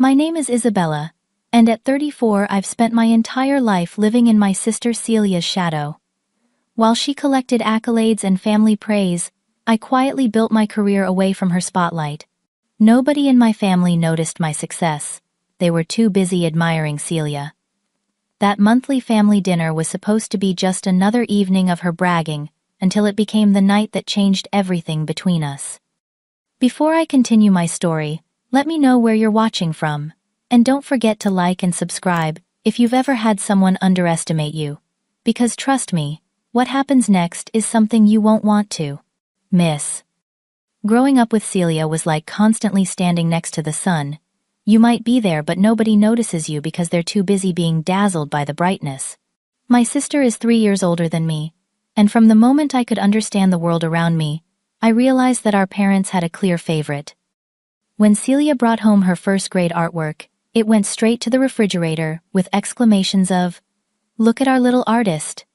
My name is Isabella, and at 34 I've spent my entire life living in my sister Celia's shadow. While she collected accolades and family praise, I quietly built my career away from her spotlight. Nobody in my family noticed my success. They were too busy admiring Celia. That monthly family dinner was supposed to be just another evening of her bragging, until it became the night that changed everything between us. Before I continue my story, let me know where you're watching from. And don't forget to like and subscribe if you've ever had someone underestimate you. Because trust me, what happens next is something you won't want to miss. Growing up with Celia was like constantly standing next to the sun. You might be there but nobody notices you because they're too busy being dazzled by the brightness. My sister is 3 years older than me, and from the moment I could understand the world around me, I realized that our parents had a clear favorite. When Celia brought home her first grade artwork, it went straight to the refrigerator with exclamations of, "Look at our little artist."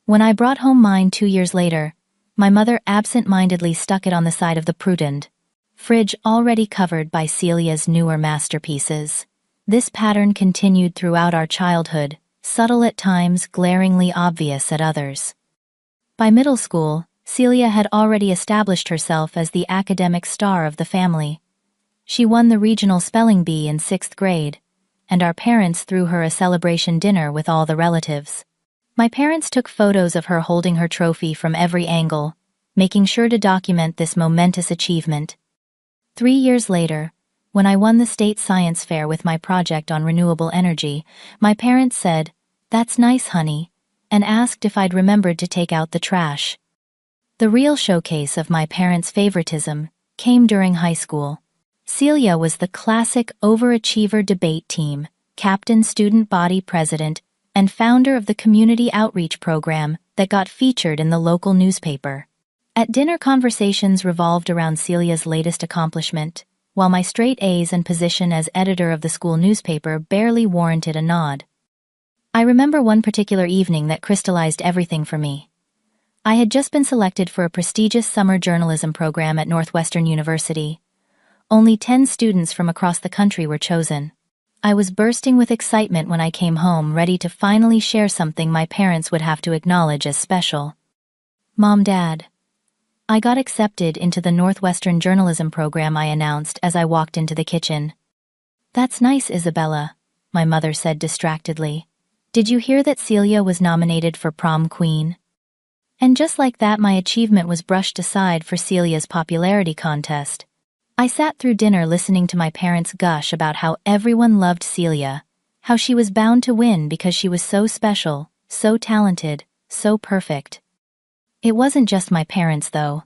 When I brought home mine 2 years later, my mother absent-mindedly stuck it on the side of the prudent fridge already covered by Celia's newer masterpieces. This pattern continued throughout our childhood, subtle at times, glaringly obvious at others. By middle school, Celia had already established herself as the academic star of the family. She won the regional spelling bee in 6th grade, and our parents threw her a celebration dinner with all the relatives. My parents took photos of her holding her trophy from every angle, making sure to document this momentous achievement. 3 years later, when I won the state science fair with my project on renewable energy, my parents said, "That's nice, honey," and asked if I'd remembered to take out the trash. The real showcase of my parents' favoritism came during high school. Celia was the classic overachiever debate team, captain, student body president, and founder of the community outreach program that got featured in the local newspaper. At dinner, conversations revolved around Celia's latest accomplishment, while my straight A's and position as editor of the school newspaper barely warranted a nod. I remember one particular evening that crystallized everything for me. I had just been selected for a prestigious summer journalism program at Northwestern University. Only 10 students from across the country were chosen. I was bursting with excitement when I came home, ready to finally share something my parents would have to acknowledge as special. "Mom, Dad, I got accepted into the Northwestern journalism program," I announced as I walked into the kitchen. "That's nice, Isabella," my mother said distractedly. "Did you hear that Celia was nominated for prom queen?" And just like that, my achievement was brushed aside for Celia's popularity contest. I sat through dinner listening to my parents gush about how everyone loved Celia, how she was bound to win because she was so special, so talented, so perfect. It wasn't just my parents, though.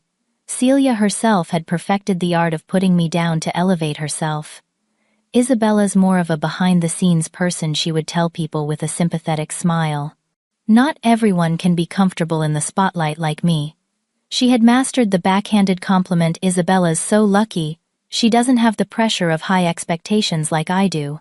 Celia herself had perfected the art of putting me down to elevate herself. "Isabella's more of a behind-the-scenes person," she would tell people with a sympathetic smile. "Not everyone can be comfortable in the spotlight like me." She had mastered the backhanded compliment, "Isabella's so lucky, she doesn't have the pressure of high expectations like I do."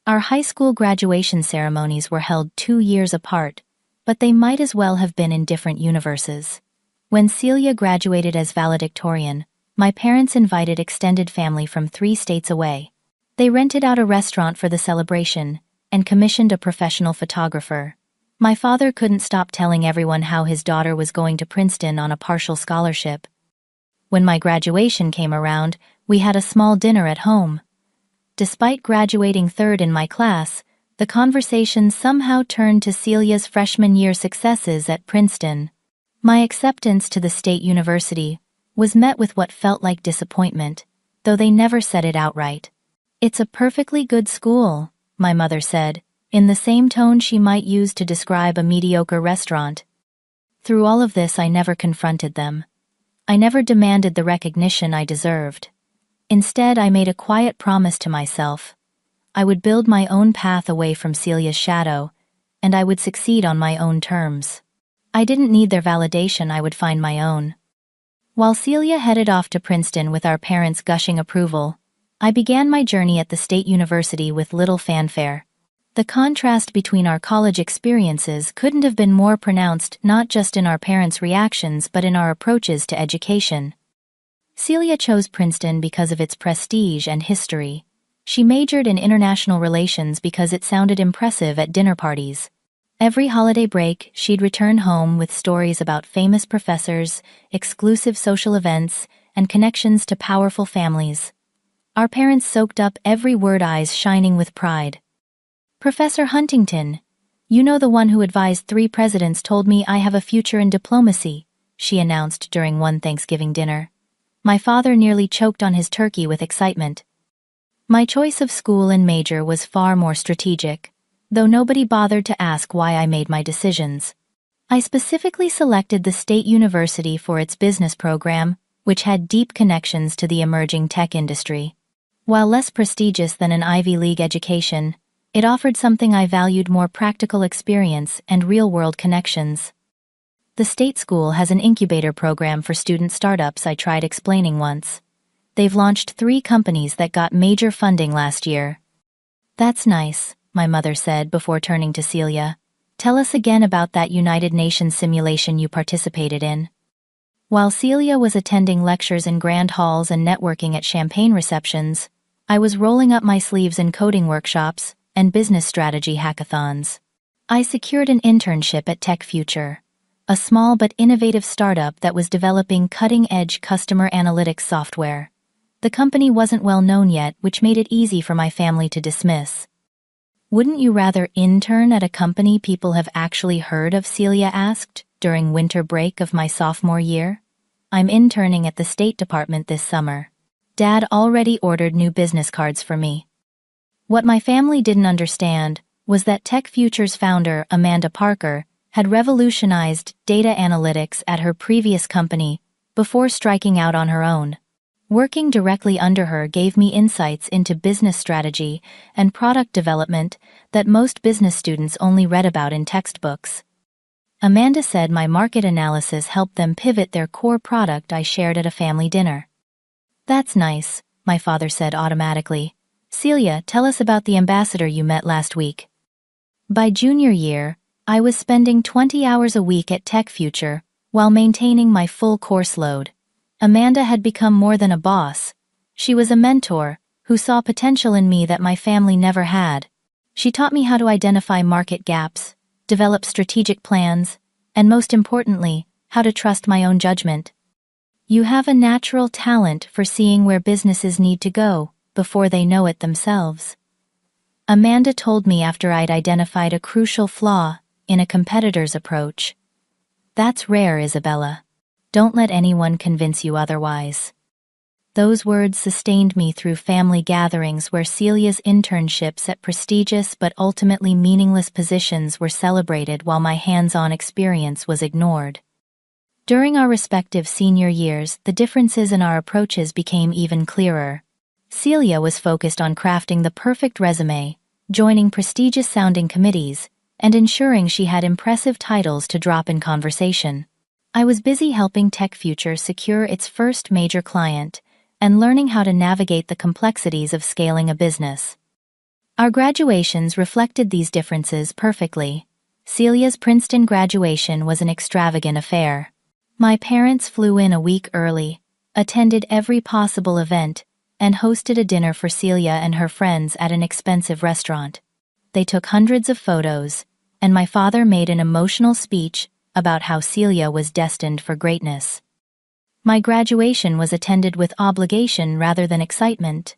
Our high school graduation ceremonies were held 2 years apart, but they might as well have been in different universes. When Celia graduated as valedictorian, my parents invited extended family from 3 states away. They rented out a restaurant for the celebration and commissioned a professional photographer. My father couldn't stop telling everyone how his daughter was going to Princeton on a partial scholarship. When my graduation came around, we had a small dinner at home. Despite graduating 3rd in my class, the conversation somehow turned to Celia's freshman year successes at Princeton. My acceptance to the state university was met with what felt like disappointment, though they never said it outright. "It's a perfectly good school," my mother said, in the same tone she might use to describe a mediocre restaurant. Through all of this, I never confronted them. I never demanded the recognition I deserved. Instead, I made a quiet promise to myself. I would build my own path away from Celia's shadow, and I would succeed on my own terms. I didn't need their validation, I would find my own. While Celia headed off to Princeton with our parents' gushing approval, I began my journey at the state university with little fanfare. The contrast between our college experiences couldn't have been more pronounced, not just in our parents' reactions but in our approaches to education. Celia chose Princeton because of its prestige and history. She majored in international relations because it sounded impressive at dinner parties. Every holiday break, she'd return home with stories about famous professors, exclusive social events, and connections to powerful families. Our parents soaked up every word, eyes shining with pride. "Professor Huntington, you know, the one who advised 3 presidents, told me I have a future in diplomacy," she announced during one Thanksgiving dinner. My father nearly choked on his turkey with excitement. My choice of school and major was far more strategic, though nobody bothered to ask why I made my decisions. I specifically selected the state university for its business program, which had deep connections to the emerging tech industry. While less prestigious than an Ivy League education, it offered something I valued more: practical experience and real-world connections. "The state school has an incubator program for student startups," I tried explaining once. "They've launched 3 companies that got major funding last year." "That's nice," my mother said before turning to Celia. "Tell us again about that United Nations simulation you participated in." While Celia was attending lectures in grand halls and networking at champagne receptions, I was rolling up my sleeves in coding workshops and business strategy hackathons. I secured an internship at Tech Future, a small but innovative startup that was developing cutting-edge customer analytics software. The company wasn't well known yet, which made it easy for my family to dismiss. "Wouldn't you rather intern at a company people have actually heard of?" Celia asked during winter break of my sophomore year. "I'm interning at the State Department this summer. Dad already ordered new business cards for me." What my family didn't understand was that Tech Future's founder, Amanda Parker, had revolutionized data analytics at her previous company before striking out on her own. Working directly under her gave me insights into business strategy and product development that most business students only read about in textbooks. Amanda said my market analysis helped them pivot their core product. I shared at a family dinner. "That's nice," my father said automatically. "Celia, tell us about the ambassador you met last week." By junior year, I was spending 20 hours a week at Tech Future while maintaining my full course load. Amanda had become more than a boss. She was a mentor who saw potential in me that my family never had. She taught me how to identify market gaps, develop strategic plans, and most importantly, how to trust my own judgment. "You have a natural talent for seeing where businesses need to go before they know it themselves," Amanda told me after I'd identified a crucial flaw in a competitor's approach. "That's rare, Isabella. Don't let anyone convince you otherwise." Those words sustained me through family gatherings where Celia's internships at prestigious but ultimately meaningless positions were celebrated while my hands-on experience was ignored. During our respective senior years, the differences in our approaches became even clearer. Celia was focused on crafting the perfect resume, joining prestigious-sounding committees, and ensuring she had impressive titles to drop in conversation. I was busy helping Tech Future secure its first major client and learning how to navigate the complexities of scaling a business. Our graduations reflected these differences perfectly. Celia's Princeton graduation was an extravagant affair. My parents flew in a week early, attended every possible event, and hosted a dinner for Celia and her friends at an expensive restaurant. They took hundreds of photos, and my father made an emotional speech about how Celia was destined for greatness. My graduation was attended with obligation rather than excitement.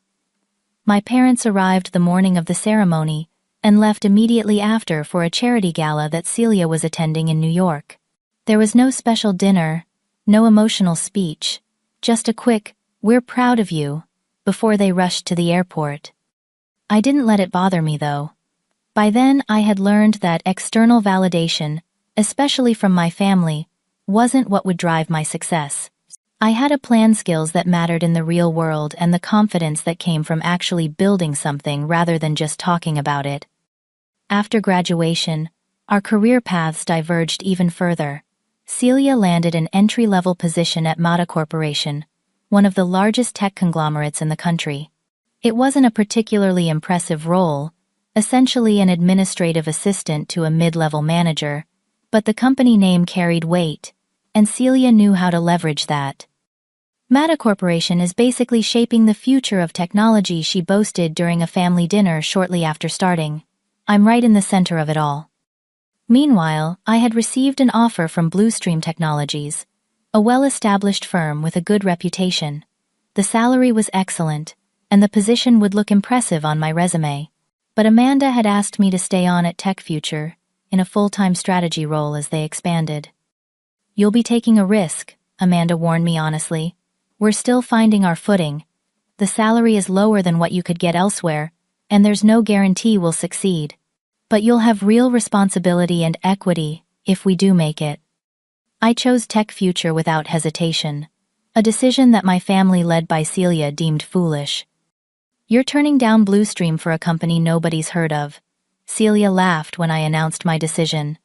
My parents arrived the morning of the ceremony and left immediately after for a charity gala that Celia was attending in New York. There was no special dinner, no emotional speech, just a quick, "We're proud of you," before they rushed to the airport. I didn't let it bother me, though. By then, I had learned that external validation, especially from my family, wasn't what would drive my success. I had a plan, skills that mattered in the real world, and the confidence that came from actually building something rather than just talking about it. After graduation, our career paths diverged even further. Celia landed an entry-level position at Mata Corporation, one of the largest tech conglomerates in the country. It wasn't a particularly impressive role, essentially an administrative assistant to a mid-level manager, but the company name carried weight, and Celia knew how to leverage that. Meta Corporation is basically shaping the future of technology, she boasted during a family dinner shortly after starting. I'm right in the center of it all. Meanwhile, I had received an offer from Bluestream Technologies, a well-established firm with a good reputation. The salary was excellent, and the position would look impressive on my resume. But Amanda had asked me to stay on at TechFuture in a full-time strategy role as they expanded. You'll be taking a risk, Amanda warned me honestly. We're still finding our footing. The salary is lower than what you could get elsewhere, and there's no guarantee we'll succeed. But you'll have real responsibility and equity if we do make it. I chose TechFuture without hesitation, a decision that my family led by Celia deemed foolish. You're turning down Bluestream for a company nobody's heard of. Celia laughed when I announced my decision.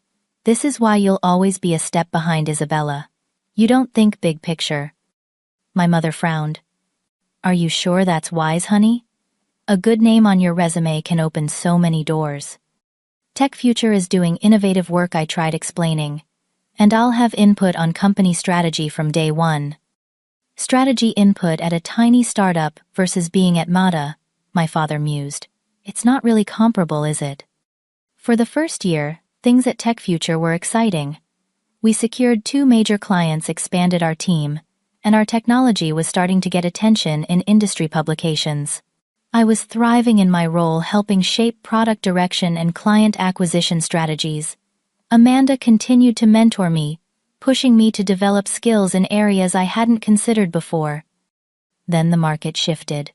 This is why you'll always be a step behind Isabella. You don't think big picture. My mother frowned. Are you sure that's wise, honey? A good name on your resume can open so many doors. TechFuture is doing innovative work, I tried explaining, and I'll have input on company strategy from day one. Strategy input at a tiny startup versus being at Meta, my father mused. It's not really comparable, is it? For the first year, things at TechFuture were exciting. We secured 2 major clients, expanded our team, and our technology was starting to get attention in industry publications. I was thriving in my role, helping shape product direction and client acquisition strategies. Amanda continued to mentor me, pushing me to develop skills in areas I hadn't considered before. Then the market shifted.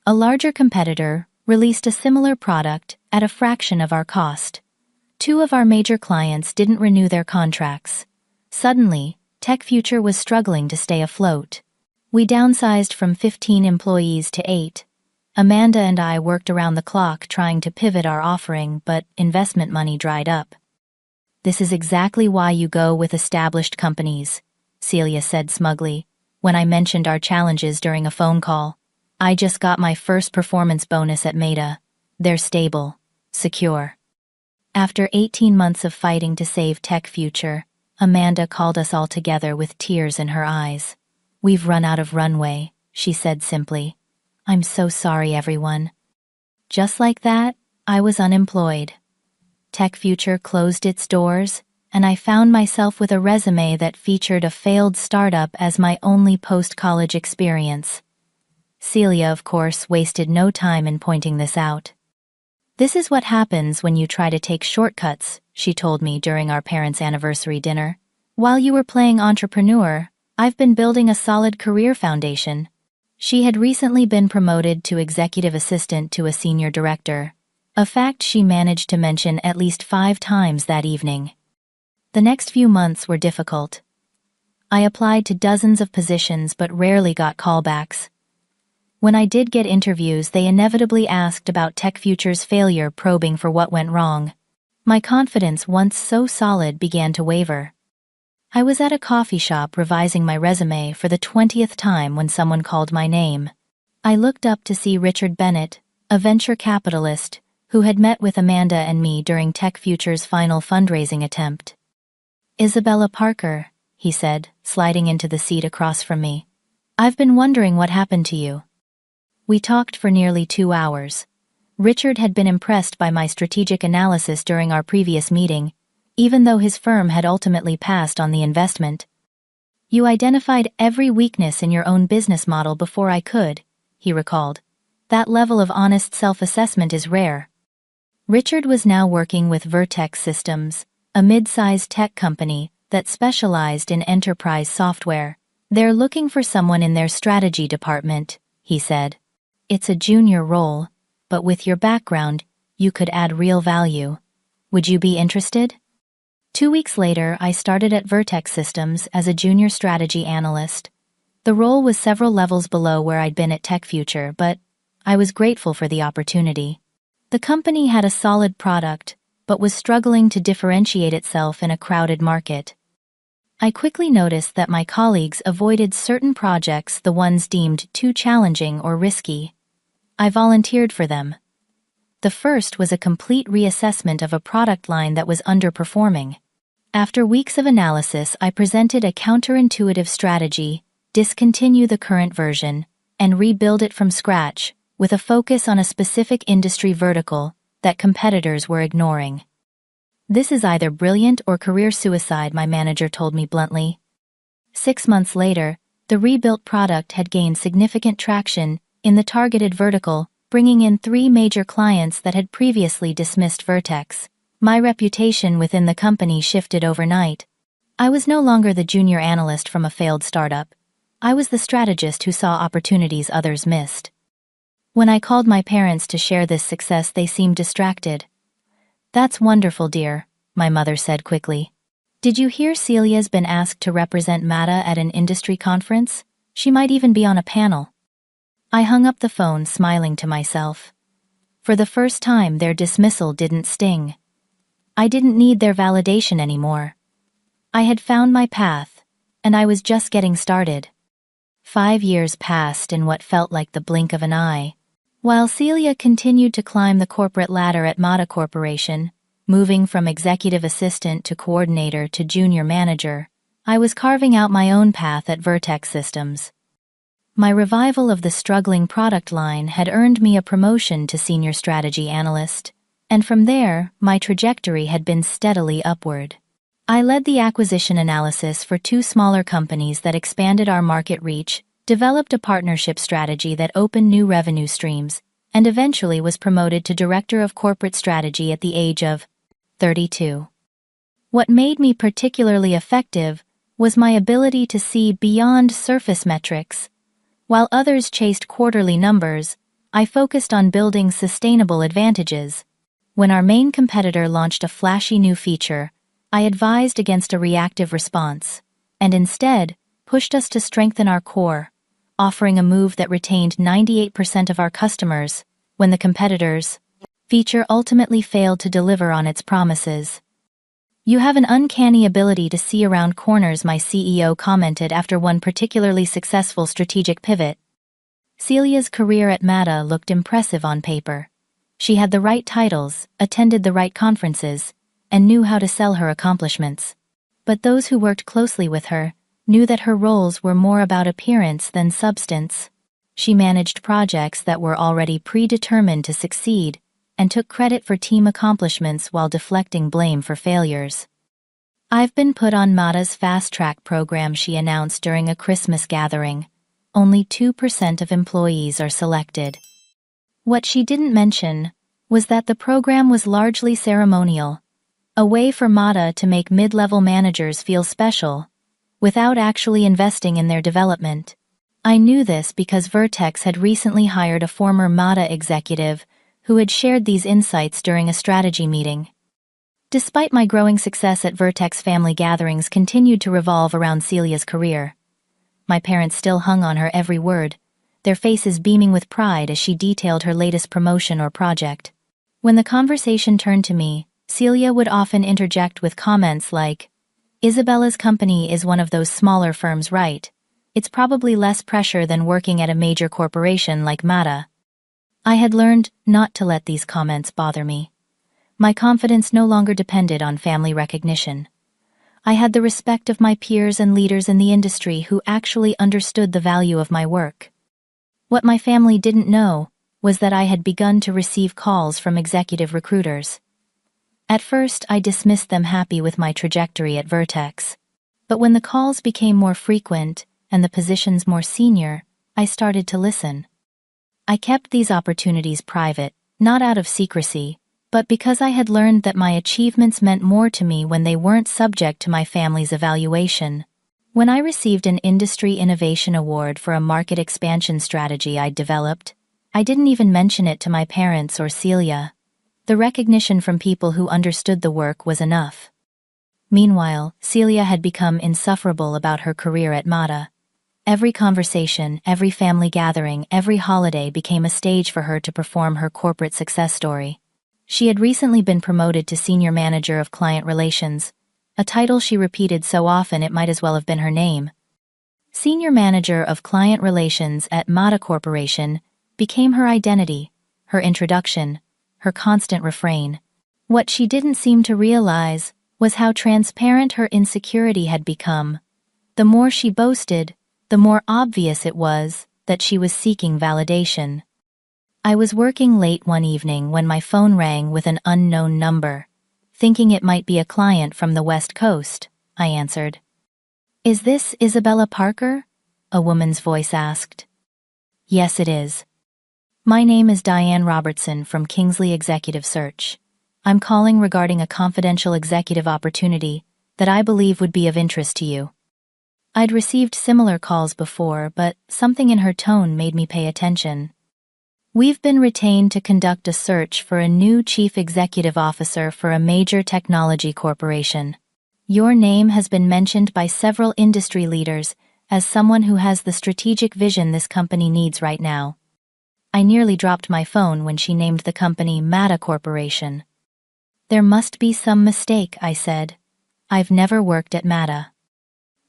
A larger competitor released a similar product at a fraction of our cost. 2 of our major clients didn't renew their contracts. Suddenly, TechFuture was struggling to stay afloat. We downsized from 15 employees to 8. Amanda and I worked around the clock trying to pivot our offering, but investment money dried up. This is exactly why you go with established companies, Celia said smugly, when I mentioned our challenges during a phone call. I just got my first performance bonus at Meta. They're stable, secure. After 18 months of fighting to save TechFuture, Amanda called us all together with tears in her eyes. We've run out of runway, she said simply. I'm so sorry, everyone. Just like that, I was unemployed. TechFuture closed its doors, and I found myself with a resume that featured a failed startup as my only post-college experience. Celia, of course, wasted no time in pointing this out. This is what happens when you try to take shortcuts, she told me during our parents' anniversary dinner. While you were playing entrepreneur, I've been building a solid career foundation. She had recently been promoted to executive assistant to a senior director, a fact she managed to mention at least 5 times that evening. The next few months were difficult. I applied to dozens of positions but rarely got callbacks. When I did get interviews, they inevitably asked about TechFuture's failure, probing for what went wrong. My confidence, once so solid, began to waver. I was at a coffee shop revising my resume for the 20th time when someone called my name. I looked up to see Richard Bennett, a venture capitalist, who had met with Amanda and me during TechFuture's final fundraising attempt. Isabella Parker, he said, sliding into the seat across from me. I've been wondering what happened to you. We talked for nearly 2 hours. Richard had been impressed by my strategic analysis during our previous meeting, even though his firm had ultimately passed on the investment. You identified every weakness in your own business model before I could, he recalled. That level of honest self-assessment is rare. Richard was now working with Vertex Systems, a mid-sized tech company that specialized in enterprise software. They're looking for someone in their strategy department, he said. It's a junior role, but with your background, you could add real value. Would you be interested? 2 weeks later, I started at Vertex Systems as a junior strategy analyst. The role was several levels below where I'd been at TechFuture, but I was grateful for the opportunity. The company had a solid product, but was struggling to differentiate itself in a crowded market. I quickly noticed that my colleagues avoided certain projects, the ones deemed too challenging or risky. I volunteered for them. The first was a complete reassessment of a product line that was underperforming. After weeks of analysis, I presented a counterintuitive strategy, discontinue the current version, and rebuild it from scratch, with a focus on a specific industry vertical that competitors were ignoring. This is either brilliant or career suicide, my manager told me bluntly. 6 months later, the rebuilt product had gained significant traction in the targeted vertical, bringing in 3 major clients that had previously dismissed Vertex. My reputation within the company shifted overnight. I was no longer the junior analyst from a failed startup. I was the strategist who saw opportunities others missed. When I called my parents to share this success, they seemed distracted. "That's wonderful, dear," my mother said quickly. "Did you hear Celia's been asked to represent Mata at an industry conference? She might even be on a panel." I hung up the phone, smiling to myself. For the first time, their dismissal didn't sting. I didn't need their validation anymore. I had found my path, and I was just getting started. 5 years passed in what felt like the blink of an eye. While Celia continued to climb the corporate ladder at Mata Corporation, moving from executive assistant to coordinator to junior manager, I was carving out my own path at Vertex Systems. My revival of the struggling product line had earned me a promotion to senior strategy analyst, and from there, my trajectory had been steadily upward. I led the acquisition analysis for 2 smaller companies that expanded our market reach, developed a partnership strategy that opened new revenue streams, and eventually was promoted to Director of Corporate Strategy at the age of 32. What made me particularly effective was my ability to see beyond surface metrics. While others chased quarterly numbers, I focused on building sustainable advantages. When our main competitor launched a flashy new feature, I advised against a reactive response, and instead pushed us to strengthen our core, offering a move that retained 98% of our customers when the competitor's feature ultimately failed to deliver on its promises. "You have an uncanny ability to see around corners," my CEO commented after one particularly successful strategic pivot. Celia's career at Mata looked impressive on paper. She had the right titles, attended the right conferences, and knew how to sell her accomplishments. But those who worked closely with her knew that her roles were more about appearance than substance. She managed projects that were already predetermined to succeed, and took credit for team accomplishments while deflecting blame for failures. "I've been put on Mata's fast-track program," she announced during a Christmas gathering. "Only 2% of employees are selected." What she didn't mention was that the program was largely ceremonial, a way for Mata to make mid-level managers feel special, without actually investing in their development. I knew this because Vertex had recently hired a former Mata executive who had shared these insights during a strategy meeting. Despite my growing success at Vertex, family gatherings continued to revolve around Celia's career. My parents still hung on her every word, their faces beaming with pride as she detailed her latest promotion or project. When the conversation turned to me, Celia would often interject with comments like, "Isabella's company is one of those smaller firms, right? It's probably less pressure than working at a major corporation like Mata." I had learned not to let these comments bother me. My confidence no longer depended on family recognition. I had the respect of my peers and leaders in the industry who actually understood the value of my work. What my family didn't know was that I had begun to receive calls from executive recruiters. At first, I dismissed them, happy with my trajectory at Vertex. But when the calls became more frequent and the positions more senior, I started to listen. I kept these opportunities private, not out of secrecy, but because I had learned that my achievements meant more to me when they weren't subject to my family's evaluation. When I received an Industry Innovation Award for a market expansion strategy I'd developed, I didn't even mention it to my parents or Celia. The recognition from people who understood the work was enough. Meanwhile, Celia had become insufferable about her career at Mata. Every conversation, every family gathering, every holiday became a stage for her to perform her corporate success story. She had recently been promoted to Senior Manager of Client Relations, a title she repeated so often it might as well have been her name. Senior Manager of Client Relations at Mata Corporation became her identity, her introduction, her constant refrain. What she didn't seem to realize was how transparent her insecurity had become. The more she boasted, the more obvious it was that she was seeking validation. I was working late one evening when my phone rang with an unknown number. Thinking it might be a client from the West Coast, I answered. "Is this Isabella Parker?" a woman's voice asked. "Yes, it is. My name is Diane Robertson from Kingsley Executive Search. I'm calling regarding a confidential executive opportunity that I believe would be of interest to you." I'd received similar calls before, but something in her tone made me pay attention. "We've been retained to conduct a search for a new chief executive officer for a major technology corporation. Your name has been mentioned by several industry leaders as someone who has the strategic vision this company needs right now." I nearly dropped my phone when she named the company Mata Corporation. "There must be some mistake," I said. "I've never worked at Mata."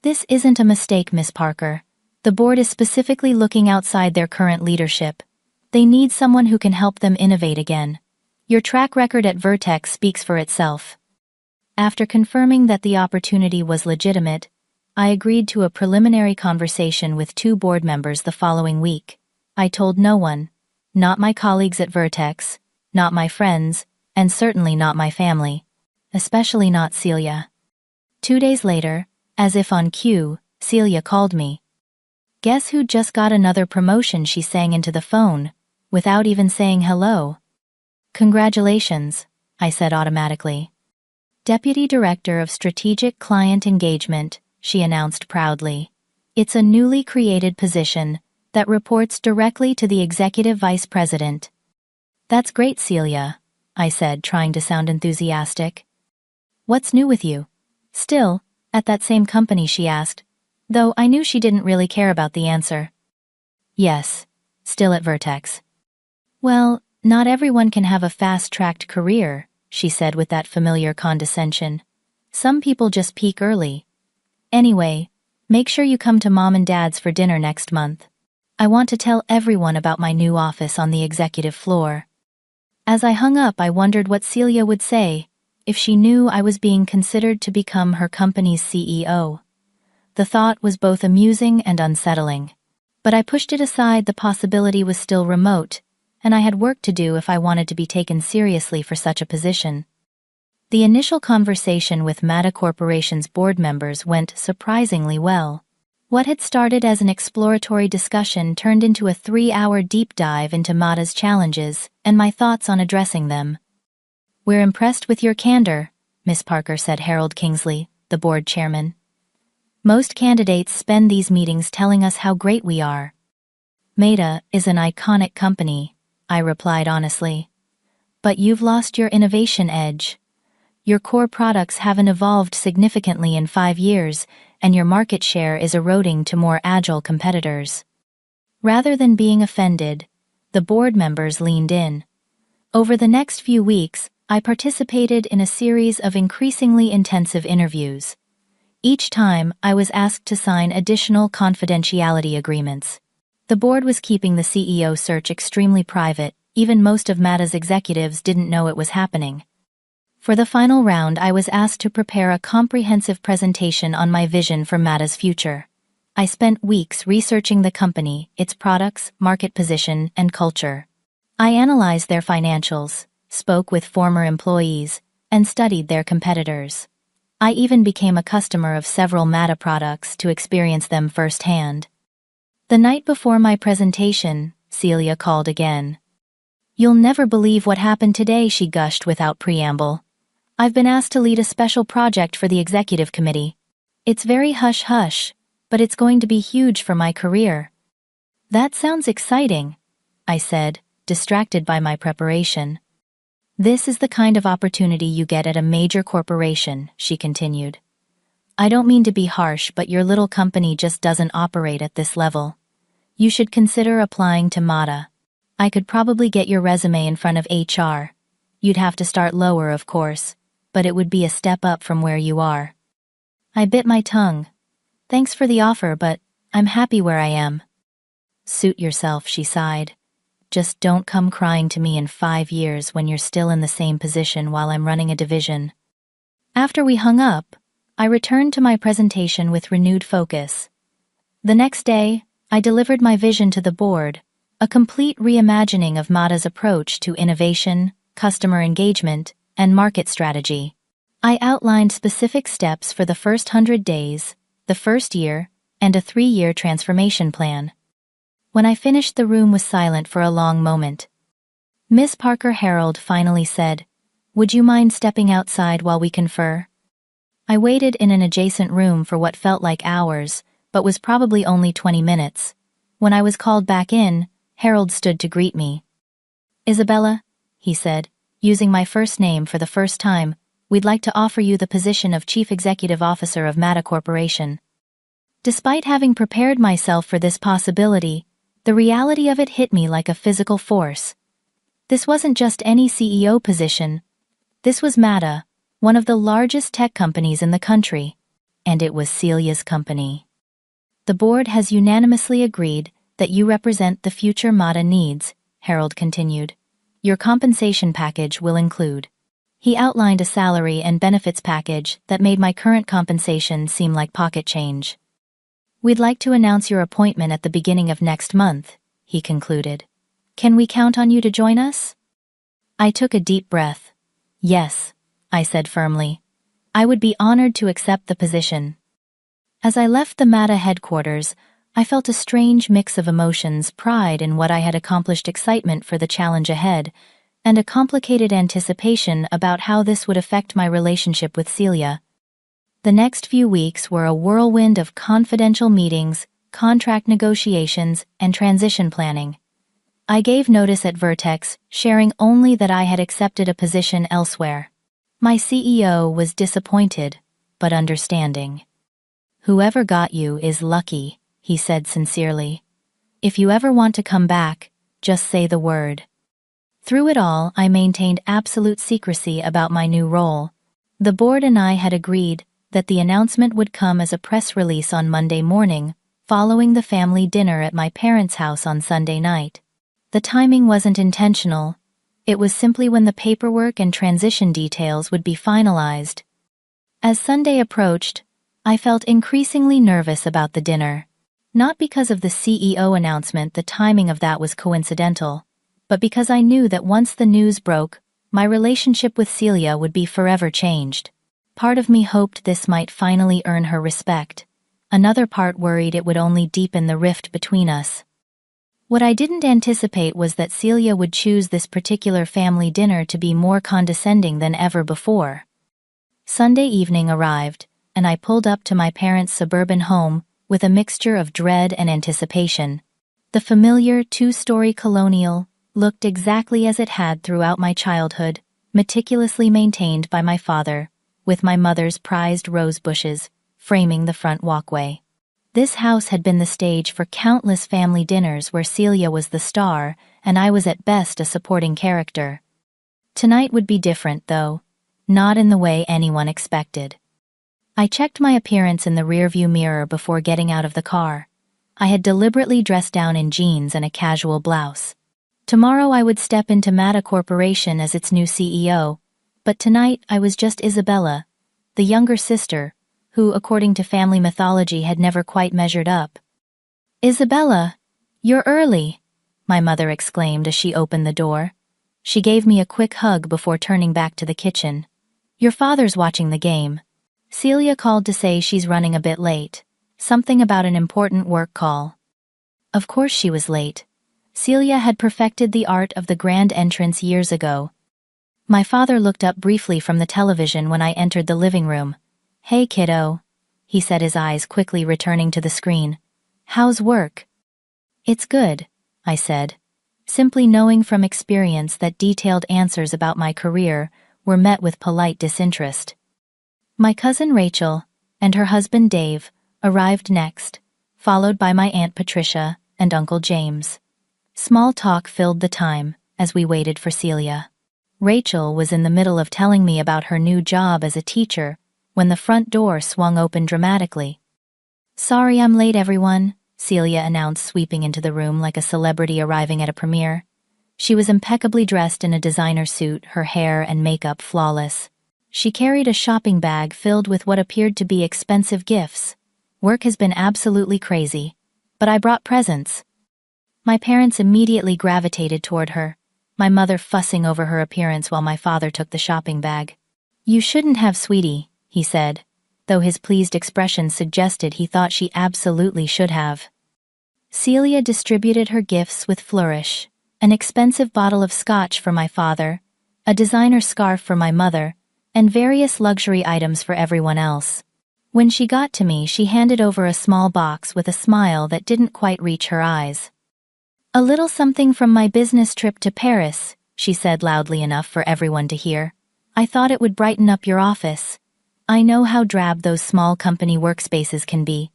"This isn't a mistake, Miss Parker. The board is specifically looking outside their current leadership. They need someone who can help them innovate again. Your track record at Vertex speaks for itself." After confirming that the opportunity was legitimate, I agreed to a preliminary conversation with 2 board members the following week. I told no one, not my colleagues at Vertex, not my friends, and certainly not my family, especially not Celia. 2 days later, as if on cue, Celia called me. "Guess who just got another promotion?" she sang into the phone, without even saying hello. "Congratulations," I said automatically. "Deputy Director of Strategic Client Engagement," she announced proudly. "It's a newly created position that reports directly to the Executive Vice President." "That's great, Celia," I said, trying to sound enthusiastic. "What's new with you?" "Still at that same company?" she asked, though I knew she didn't really care about the answer. "Yes, still at Vertex." "Well, not everyone can have a fast-tracked career," she said with that familiar condescension. "Some people just peak early. Anyway, make sure you come to Mom and Dad's for dinner next month. I want to tell everyone about my new office on the executive floor." As I hung up, I wondered what Celia would say if she knew I was being considered to become her company's CEO. The thought was both amusing and unsettling. But I pushed it aside. The possibility was still remote, and I had work to do if I wanted to be taken seriously for such a position. The initial conversation with Mata Corporation's board members went surprisingly well. What had started as an exploratory discussion turned into a 3-hour deep dive into Mata's challenges and my thoughts on addressing them. "We're impressed with your candor," Miss Parker said. Harold Kingsley, the board chairman. "Most candidates spend these meetings telling us how great we are." "Mata is an iconic company," I replied honestly. "But you've lost your innovation edge. Your core products haven't evolved significantly in 5 years, and your market share is eroding to more agile competitors." Rather than being offended, the board members leaned in. Over the next few weeks, I participated in a series of increasingly intensive interviews. Each time, I was asked to sign additional confidentiality agreements. The board was keeping the CEO search extremely private. Even most of Mata's executives didn't know it was happening. For the final round, I was asked to prepare a comprehensive presentation on my vision for Mata's future. I spent weeks researching the company, its products, market position, and culture. I analyzed their financials, spoke with former employees, and studied their competitors. I even became a customer of several Mata products to experience them firsthand. The night before my presentation, Celia called again. "You'll never believe what happened today," she gushed without preamble. "I've been asked to lead a special project for the executive committee. It's very hush-hush, but it's going to be huge for my career." "That sounds exciting," I said, distracted by my preparation. "This is the kind of opportunity you get at a major corporation," she continued. "I don't mean to be harsh, but your little company just doesn't operate at this level. You should consider applying to Mata. I could probably get your resume in front of HR. You'd have to start lower, of course, but it would be a step up from where you are." I bit my tongue. "Thanks for the offer, but I'm happy where I am." "Suit yourself," she sighed. "Just don't come crying to me in 5 years when you're still in the same position while I'm running a division." After we hung up, I returned to my presentation with renewed focus. The next day, I delivered my vision to the board, a complete reimagining of Mada's approach to innovation, customer engagement, and market strategy. I outlined specific steps for the first 100 days, the first year, and a 3-year transformation plan. When I finished, the room was silent for a long moment. Miss Parker Harold finally said, "Would you mind stepping outside while we confer?" I waited in an adjacent room for what felt like hours, but was probably only 20 minutes. When I was called back in, Harold stood to greet me. "Isabella," he said, using my first name for the first time, "we'd like to offer you the position of Chief Executive Officer of Mata Corporation." Despite having prepared myself for this possibility, the reality of it hit me like a physical force. This wasn't just any CEO position. This was Mata, one of the largest tech companies in the country, and it was Celia's company. "The board has unanimously agreed that you represent the future Mata needs," Harold continued. "Your compensation package will include." He outlined a salary and benefits package that made my current compensation seem like pocket change. "We'd like to announce your appointment at the beginning of next month," he concluded. "Can we count on you to join us?" I took a deep breath. "Yes," I said firmly. "I would be honored to accept the position." As I left the Mata headquarters, I felt a strange mix of emotions: pride in what I had accomplished, excitement for the challenge ahead, and a complicated anticipation about how this would affect my relationship with Celia. The next few weeks were a whirlwind of confidential meetings, contract negotiations, and transition planning. I gave notice at Vertex, sharing only that I had accepted a position elsewhere. My CEO was disappointed, but understanding. "Whoever got you is lucky," he said sincerely. "If you ever want to come back, just say the word." Through it all, I maintained absolute secrecy about my new role. The board and I had agreed that the announcement would come as a press release on Monday morning, following the family dinner at my parents' house on Sunday night. The timing wasn't intentional. It was simply when the paperwork and transition details would be finalized. As Sunday approached, I felt increasingly nervous about the dinner. Not because of the CEO announcement, the timing of that was coincidental, but because I knew that once the news broke, my relationship with Celia would be forever changed. Part of me hoped this might finally earn her respect. Another part worried it would only deepen the rift between us. What I didn't anticipate was that Celia would choose this particular family dinner to be more condescending than ever before. Sunday evening arrived, and I pulled up to my parents' suburban home with a mixture of dread and anticipation. The familiar 2-story colonial looked exactly as it had throughout my childhood, meticulously maintained by my father, with my mother's prized rose bushes framing the front walkway. This house had been the stage for countless family dinners where Celia was the star and I was at best a supporting character. Tonight would be different, though, not in the way anyone expected. I checked my appearance in the rearview mirror before getting out of the car. I had deliberately dressed down in jeans and a casual blouse. Tomorrow I would step into Mata Corporation as its new CEO, but tonight I was just Isabella, the younger sister, who, according to family mythology, had never quite measured up. "Isabella, you're early," my mother exclaimed as she opened the door. She gave me a quick hug before turning back to the kitchen. "Your father's watching the game. Celia called to say she's running a bit late. Something about an important work call." Of course she was late. Celia had perfected the art of the grand entrance years ago. My father looked up briefly from the television when I entered the living room. "Hey, kiddo," he said, his eyes quickly returning to the screen. "How's work?" "It's good," I said, simply knowing from experience that detailed answers about my career were met with polite disinterest. My cousin Rachel and her husband Dave arrived next, followed by my Aunt Patricia and Uncle James. Small talk filled the time as we waited for Celia. Rachel was in the middle of telling me about her new job as a teacher when the front door swung open dramatically. "Sorry I'm late, everyone," Celia announced, sweeping into the room like a celebrity arriving at a premiere. She was impeccably dressed in a designer suit, her hair and makeup flawless. She carried a shopping bag filled with what appeared to be expensive gifts. Work has been absolutely crazy. But I brought presents. My parents immediately gravitated toward her, my mother fussing over her appearance while my father took the shopping bag. You shouldn't have, sweetie, he said, though his pleased expression suggested he thought she absolutely should have. Celia distributed her gifts with flourish, an expensive bottle of scotch for my father, a designer scarf for my mother, and various luxury items for everyone else. When she got to me, she handed over a small box with a smile that didn't quite reach her eyes. A little something from my business trip to Paris, she said loudly enough for everyone to hear. I thought it would brighten up your office. I know how drab those small company workspaces can be.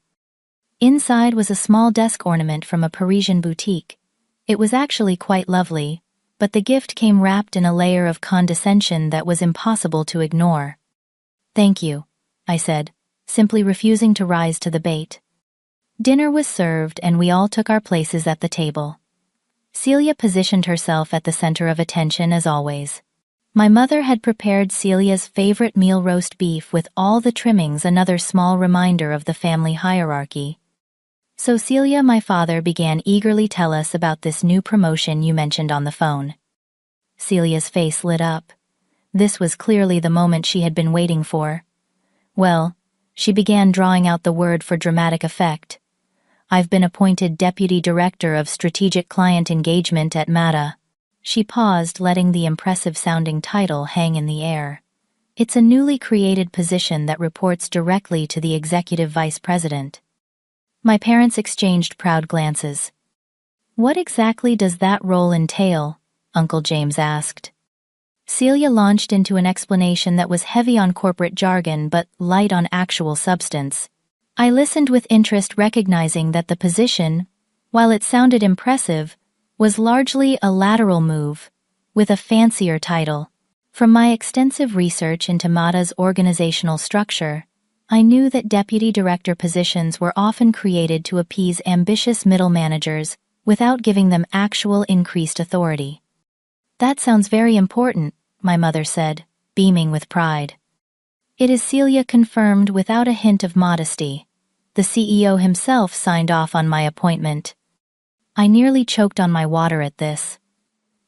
Inside was a small desk ornament from a Parisian boutique. It was actually quite lovely, but the gift came wrapped in a layer of condescension that was impossible to ignore. Thank you, I said, simply refusing to rise to the bait. Dinner was served and we all took our places at the table. Celia positioned herself at the center of attention as always. My mother had prepared Celia's favorite meal, roast beef with all the trimmings, another small reminder of the family hierarchy. So Celia, my father began eagerly tell us about this new promotion you mentioned on the phone. Celia's face lit up. This was clearly the moment she had been waiting for. Well, she began drawing out the word for dramatic effect. I've been appointed Deputy Director of Strategic Client Engagement at Mata. She paused, letting the impressive-sounding title hang in the air. It's a newly created position that reports directly to the Executive Vice President. My parents exchanged proud glances. What exactly does that role entail? Uncle James asked. Celia launched into an explanation that was heavy on corporate jargon but light on actual substance. I listened with interest, recognizing that the position, while it sounded impressive, was largely a lateral move, with a fancier title. From my extensive research into Mata's organizational structure, I knew that deputy director positions were often created to appease ambitious middle managers without giving them actual increased authority. That sounds very important, my mother said, beaming with pride. It is, Celia confirmed without a hint of modesty. The CEO himself signed off on my appointment. I nearly choked on my water at this.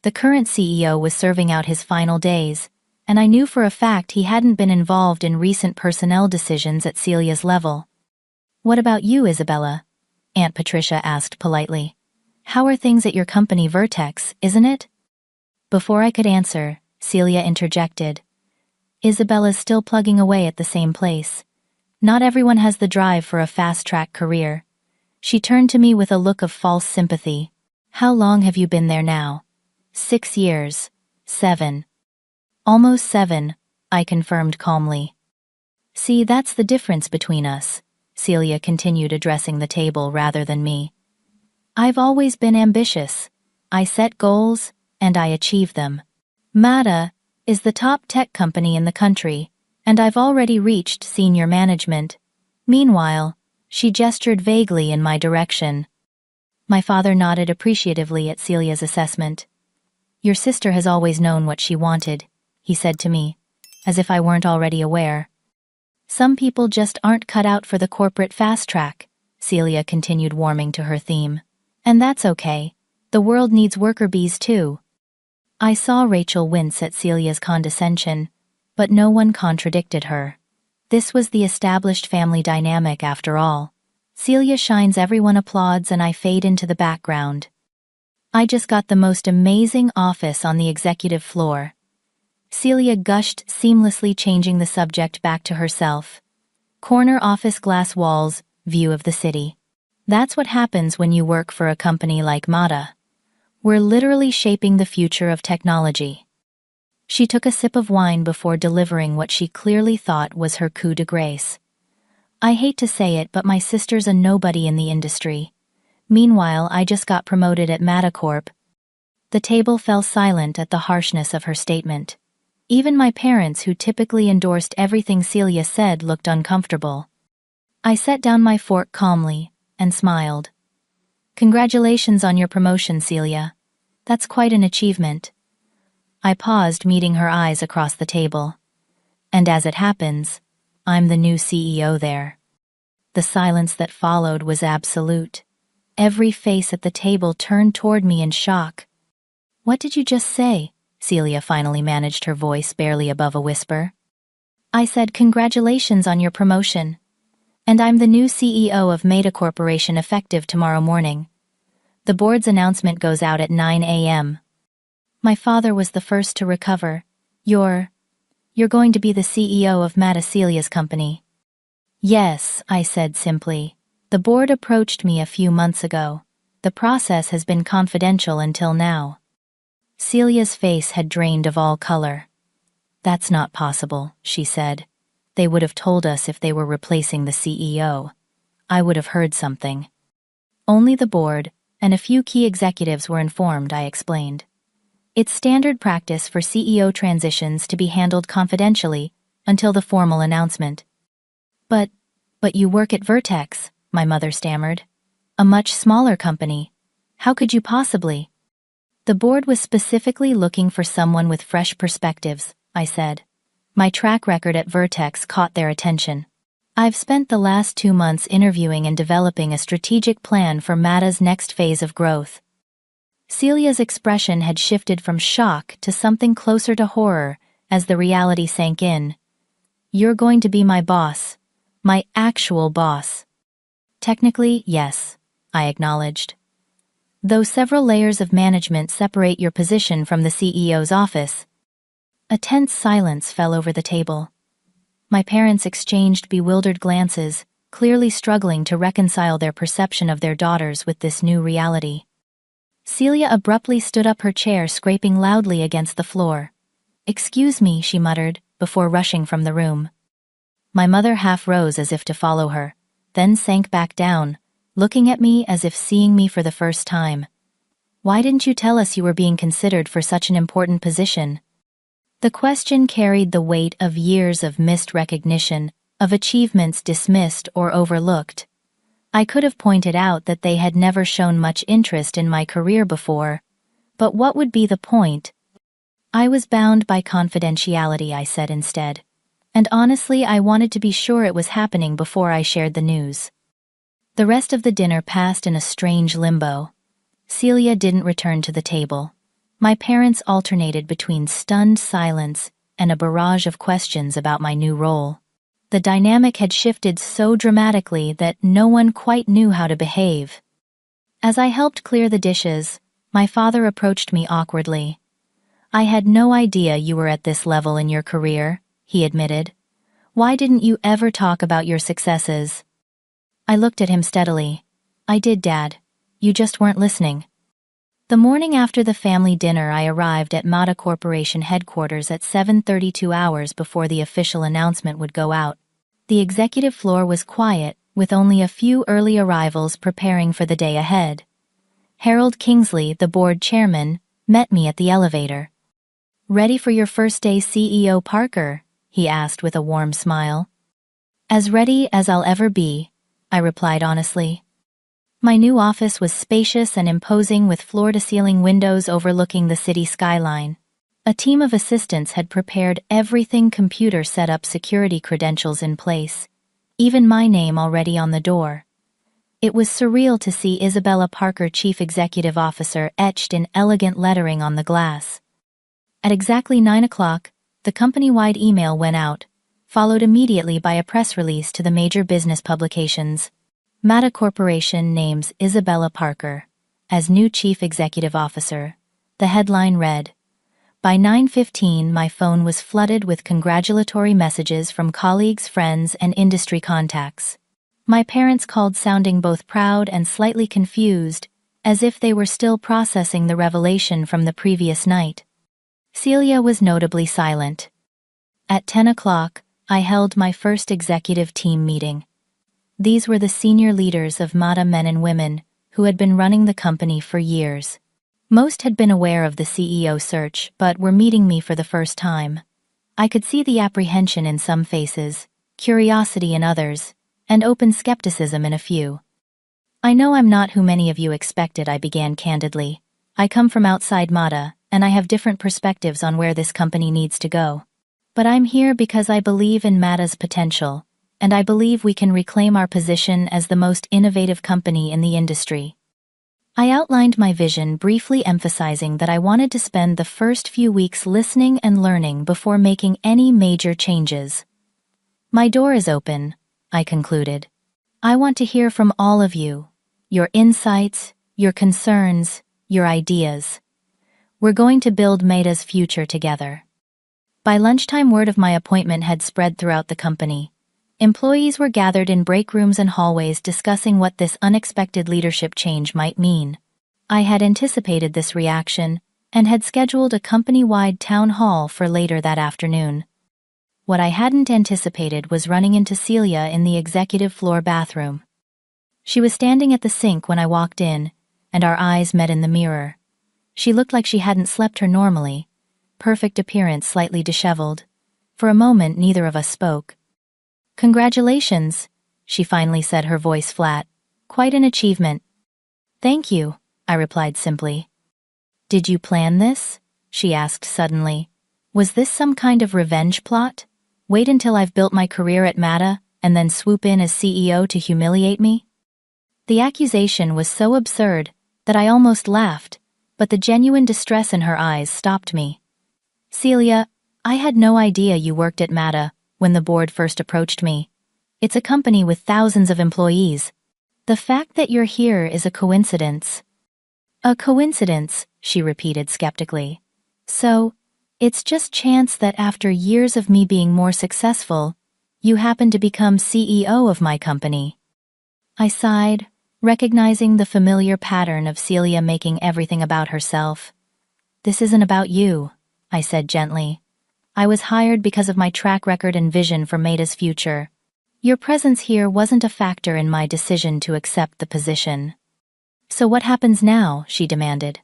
The current CEO was serving out his final days, and I knew for a fact he hadn't been involved in recent personnel decisions at Celia's level. What about you, Isabella? Aunt Patricia asked politely. How are things at your company, Vertex, isn't it? Before I could answer, Celia interjected. Isabella's still plugging away at the same place. Not everyone has the drive for a fast-track career. She turned to me with a look of false sympathy. How long have you been there now? 6 years. 7. Almost 7, I confirmed calmly. See, that's the difference between us, Celia continued, addressing the table rather than me. I've always been ambitious. I set goals, and I achieve them. Mata is the top tech company in the country, and I've already reached senior management. Meanwhile, she gestured vaguely in my direction. My father nodded appreciatively at Celia's assessment. Your sister has always known what she wanted, he said to me, as if I weren't already aware. Some people just aren't cut out for the corporate fast track, Celia continued, warming to her theme. And that's okay. The world needs worker bees too. I saw Rachel wince at Celia's condescension, but no one contradicted her. This was the established family dynamic after all. Celia shines, everyone applauds, and I fade into the background. I just got the most amazing office on the executive floor. Celia gushed, seamlessly changing the subject back to herself. Corner office, glass walls, view of the city. That's what happens when you work for a company like Mata. We're literally shaping the future of technology. She took a sip of wine before delivering what she clearly thought was her coup de grace. I hate to say it, but my sister's a nobody in the industry. Meanwhile, I just got promoted at Matacorp. The table fell silent at the harshness of her statement. Even my parents, who typically endorsed everything Celia said, looked uncomfortable. I set down my fork calmly and smiled. Congratulations on your promotion, Celia. That's quite an achievement. I paused, meeting her eyes across the table. And as it happens, I'm the new CEO there. The silence that followed was absolute. Every face at the table turned toward me in shock. "What did you just say?" Celia finally managed her voice barely above a whisper. "I said congratulations on your promotion. And I'm the new CEO of Meta Corporation effective tomorrow morning. The board's announcement goes out at 9 a.m. My father was the first to recover. You're going to be the CEO of Meta Celia's company." "Yes," I said simply. "The board approached me a few months ago. The process has been confidential until now." Celia's face had drained of all color. "That's not possible," she said. "They would have told us if they were replacing the CEO. I would have heard something." "Only the board and a few key executives were informed," I explained. "It's standard practice for CEO transitions to be handled confidentially until the formal announcement." But you work at Vertex," my mother stammered. "A much smaller company. How could you possibly?" "The board was specifically looking for someone with fresh perspectives," I said. "My track record at Vertex caught their attention. I've spent the last 2 months interviewing and developing a strategic plan for Meta's next phase of growth." Celia's expression had shifted from shock to something closer to horror as the reality sank in. "You're going to be my boss. My actual boss." "Technically, yes," I acknowledged. "Though several layers of management separate your position from the CEO's office." A tense silence fell over the table. My parents exchanged bewildered glances, clearly struggling to reconcile their perception of their daughters with this new reality. Celia abruptly stood up her chair, scraping loudly against the floor. "Excuse me," she muttered, before rushing from the room. My mother half rose as if to follow her, then sank back down, looking at me as if seeing me for the first time. "Why didn't you tell us you were being considered for such an important position?" The question carried the weight of years of missed recognition, of achievements dismissed or overlooked. I could have pointed out that they had never shown much interest in my career before, but what would be the point? "I was bound by confidentiality," I said instead. "And honestly, I wanted to be sure it was happening before I shared the news." The rest of the dinner passed in a strange limbo. Celia didn't return to the table. My parents alternated between stunned silence and a barrage of questions about my new role. The dynamic had shifted so dramatically that no one quite knew how to behave. As I helped clear the dishes, my father approached me awkwardly. "I had no idea you were at this level in your career," he admitted. "Why didn't you ever talk about your successes?" I looked at him steadily. "I did, Dad. You just weren't listening." The morning after the family dinner, I arrived at Meta Corporation headquarters at 7:30, 2 hours before the official announcement would go out. The executive floor was quiet, with only a few early arrivals preparing for the day ahead. Harold Kingsley, the board chairman, met me at the elevator. "Ready for your first day, CEO Parker?" he asked with a warm smile. "As ready as I'll ever be," I replied honestly. My new office was spacious and imposing, with floor-to-ceiling windows overlooking the city skyline. A team of assistants had prepared everything, computer setup, security credentials in place, even my name already on the door. It was surreal to see Isabella Parker, Chief Executive Officer, etched in elegant lettering on the glass. At exactly 9 o'clock, the company-wide email went out, followed immediately by a press release to the major business publications. Meta Corporation names Isabella Parker as new Chief Executive Officer. The headline read. By 9:15, my phone was flooded with congratulatory messages from colleagues, friends, and industry contacts. My parents called, sounding both proud and slightly confused, as if they were still processing the revelation from the previous night. Celia was notably silent. At 10 o'clock, I held my first executive team meeting. These were the senior leaders of Meta, men and women, who had been running the company for years. Most had been aware of the CEO search, but were meeting me for the first time. I could see the apprehension in some faces, curiosity in others, and open skepticism in a few. "I know I'm not who many of you expected," I began candidly. "I come from outside Meta, and I have different perspectives on where this company needs to go. But I'm here because I believe in Meta's potential, and I believe we can reclaim our position as the most innovative company in the industry. I outlined my vision, briefly emphasizing that I wanted to spend the first few weeks listening and learning before making any major changes. My door is open, I concluded. I want to hear from all of you, your insights, your concerns, your ideas. We're going to build Meta's future together. By lunchtime, word of my appointment had spread throughout the company. Employees were gathered in break rooms and hallways discussing what this unexpected leadership change might mean. I had anticipated this reaction and had scheduled a company-wide town hall for later that afternoon. What I hadn't anticipated was running into Celia in the executive floor bathroom. She was standing at the sink when I walked in, and our eyes met in the mirror. She looked like she hadn't slept her normally, perfect appearance slightly disheveled. For a moment, neither of us spoke. "Congratulations," she finally said, her voice flat. "Quite an achievement." "Thank you," I replied simply. "Did you plan this?" she asked suddenly. "Was this some kind of revenge plot? Wait until I've built my career at Meta, and then swoop in as CEO to humiliate me?" The accusation was so absurd that I almost laughed, but the genuine distress in her eyes stopped me. "Celia, I had no idea you worked at Meta when the board first approached me. It's a company with thousands of employees. The fact that you're here is a coincidence." "A coincidence," she repeated skeptically. "So, it's just chance that after years of me being more successful, you happen to become CEO of my company." I sighed, recognizing the familiar pattern of Celia making everything about herself. "This isn't about you," I said gently. "I was hired because of my track record and vision for Meta's future. Your presence here wasn't a factor in my decision to accept the position." "So what happens now?" she demanded.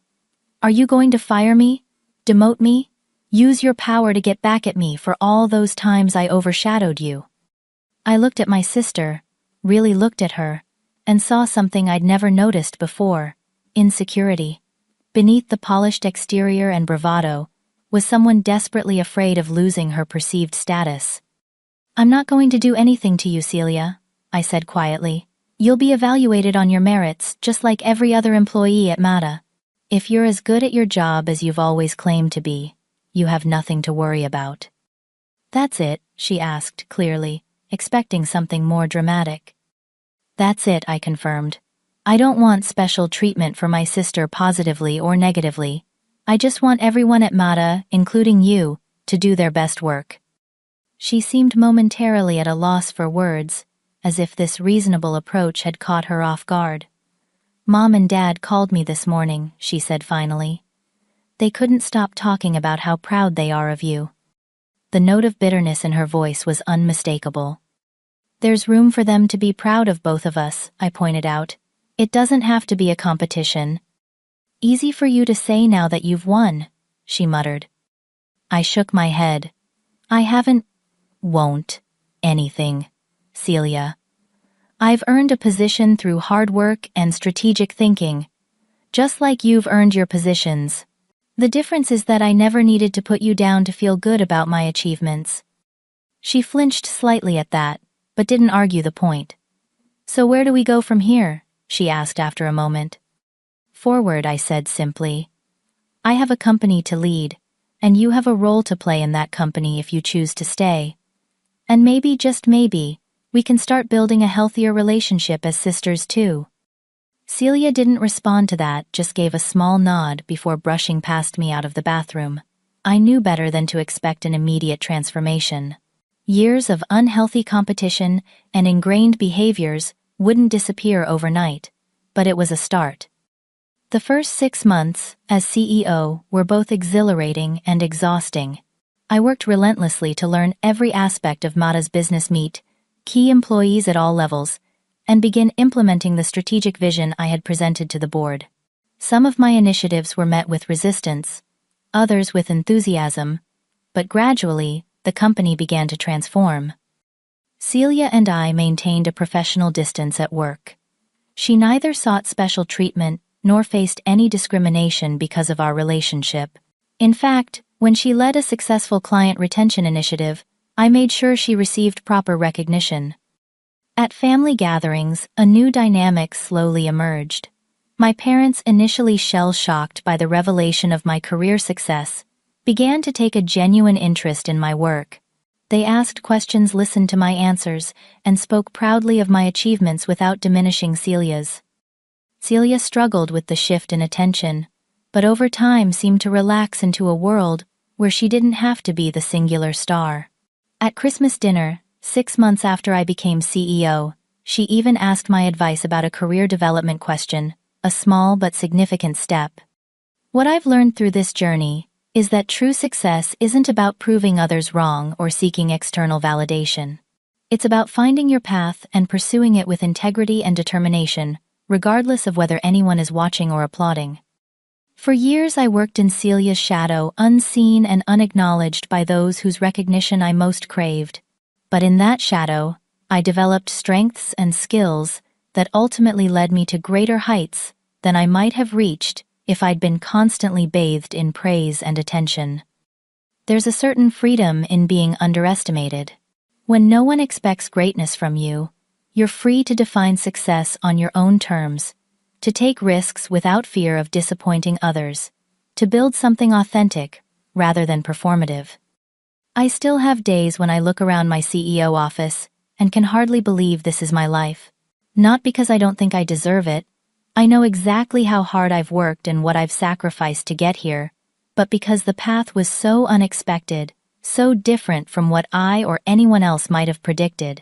"Are you going to fire me? Demote me? Use your power to get back at me for all those times I overshadowed you?" I looked at my sister, really looked at her, and saw something I'd never noticed before: insecurity. Beneath the polished exterior and bravado was someone desperately afraid of losing her perceived status. "I'm not going to do anything to you, Celia," I said quietly. "You'll be evaluated on your merits, just like every other employee at Meta. If you're as good at your job as you've always claimed to be, you have nothing to worry about." "That's it?" she asked clearly, expecting something more dramatic. "That's it," I confirmed. "I don't want special treatment for my sister, positively or negatively. I just want everyone at Meta, including you, to do their best work." She seemed momentarily at a loss for words, as if this reasonable approach had caught her off guard. "Mom and Dad called me this morning," she said finally. "They couldn't stop talking about how proud they are of you." The note of bitterness in her voice was unmistakable. "There's room for them to be proud of both of us," I pointed out. "It doesn't have to be a competition." "Easy for you to say now that you've won," she muttered. I shook my head. "I haven't, won't, anything, Celia. I've earned a position through hard work and strategic thinking, just like you've earned your positions. The difference is that I never needed to put you down to feel good about my achievements." She flinched slightly at that, but didn't argue the point. "So where do we go from here?" she asked after a moment. "Forward," I said simply. "I have a company to lead, and you have a role to play in that company if you choose to stay. And maybe, just maybe, we can start building a healthier relationship as sisters too." Celia didn't respond to that, just gave a small nod before brushing past me out of the bathroom. I knew better than to expect an immediate transformation. Years of unhealthy competition and ingrained behaviors wouldn't disappear overnight, but it was a start. The first 6 months, as CEO, were both exhilarating and exhausting. I worked relentlessly to learn every aspect of Meta's business, meet key employees at all levels, and begin implementing the strategic vision I had presented to the board. Some of my initiatives were met with resistance, others with enthusiasm, but gradually, the company began to transform. Celia and I maintained a professional distance at work. She neither sought special treatment nor faced any discrimination because of our relationship. In fact, when she led a successful client retention initiative, I made sure she received proper recognition. At family gatherings, a new dynamic slowly emerged. My parents, initially shell-shocked by the revelation of my career success, began to take a genuine interest in my work. They asked questions, listened to my answers, and spoke proudly of my achievements without diminishing Celia's. Celia struggled with the shift in attention, but over time seemed to relax into a world where she didn't have to be the singular star. At Christmas dinner, 6 months after I became CEO, she even asked my advice about a career development question, a small but significant step. What I've learned through this journey is that true success isn't about proving others wrong or seeking external validation. It's about finding your path and pursuing it with integrity and determination, regardless of whether anyone is watching or applauding. For years I worked in Celia's shadow, unseen and unacknowledged by those whose recognition I most craved. But in that shadow, I developed strengths and skills that ultimately led me to greater heights than I might have reached if I'd been constantly bathed in praise and attention. There's a certain freedom in being underestimated. When no one expects greatness from you, you're free to define success on your own terms, to take risks without fear of disappointing others, to build something authentic rather than performative. I still have days when I look around my CEO office and can hardly believe this is my life. Not because I don't think I deserve it. I know exactly how hard I've worked and what I've sacrificed to get here, but because the path was so unexpected, so different from what I or anyone else might have predicted.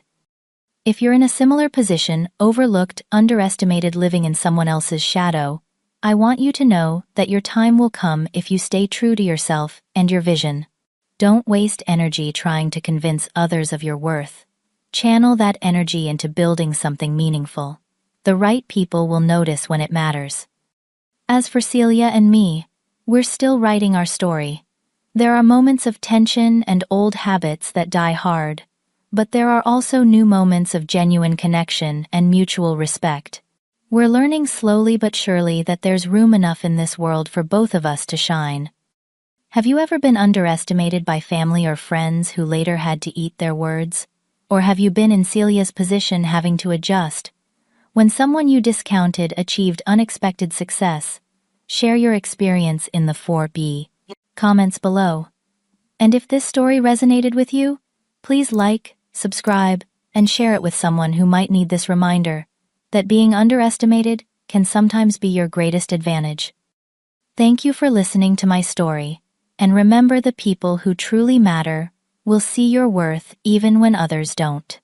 If you're in a similar position, overlooked, underestimated, living in someone else's shadow, I want you to know that your time will come if you stay true to yourself and your vision. Don't waste energy trying to convince others of your worth. Channel that energy into building something meaningful. The right people will notice when it matters. As for Celia and me, we're still writing our story. There are moments of tension and old habits that die hard, but there are also new moments of genuine connection and mutual respect. We're learning slowly but surely that there's room enough in this world for both of us to shine. Have you ever been underestimated by family or friends who later had to eat their words? Or have you been in Celia's position, having to adjust? When someone you discounted achieved unexpected success, share your experience in the 4B comments below. And if this story resonated with you, please like, subscribe, and share it with someone who might need this reminder that being underestimated can sometimes be your greatest advantage. Thank you for listening to my story, and remember, the people who truly matter will see your worth even when others don't.